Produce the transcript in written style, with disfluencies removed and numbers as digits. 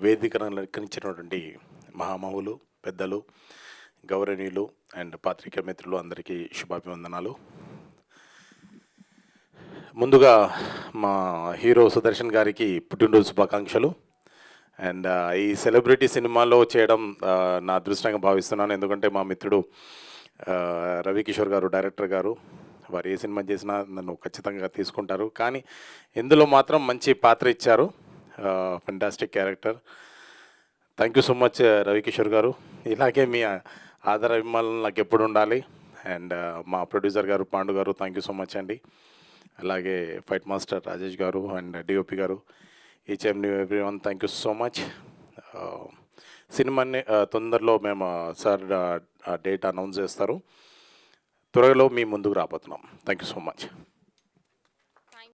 వేదికను అలంకరించినటువంటి మహామహులు, పెద్దలు, గౌరవనీయులు అండ్ పాత్రికేయ మిత్రులు అందరికీ శుభాభివందనాలు. ముందుగా మా హీరో సుదర్శన్ గారికి పుట్టినరోజు శుభాకాంక్షలు. అండ్ ఈ సెలబ్రిటీ సినిమాలో చేయడం నా అదృష్టంగా భావిస్తున్నాను. ఎందుకంటే మా మిత్రుడు రవికిషోర్ గారు, డైరెక్టర్ గారు, వారు ఏ సినిమా చేసినా నన్ను ఖచ్చితంగా తీసుకుంటారు. కానీ ఇందులో మాత్రం మంచి పాత్ర ఇచ్చారు. Fantastic character. Thank you so much Ravikishore గారు. ఇలాగే మీ ఆదర అభిమానులు నాకు ఎప్పుడు ఉండాలి. అండ్ మా ప్రొడ్యూసర్ గారు పాండు గారు థ్యాంక్ యూ సో మచ్ అండి. అలాగే ఫైట్ మాస్టర్ రాజేష్ గారు అండ్ డిఓపి గారు, each and everyone thank you so much. సినిమాని తొందరలో మేము సార్ డేట్ అనౌన్స్ చేస్తారు. త్వరలో మీ ముందుకు రాబోతున్నాం. Thank you so much.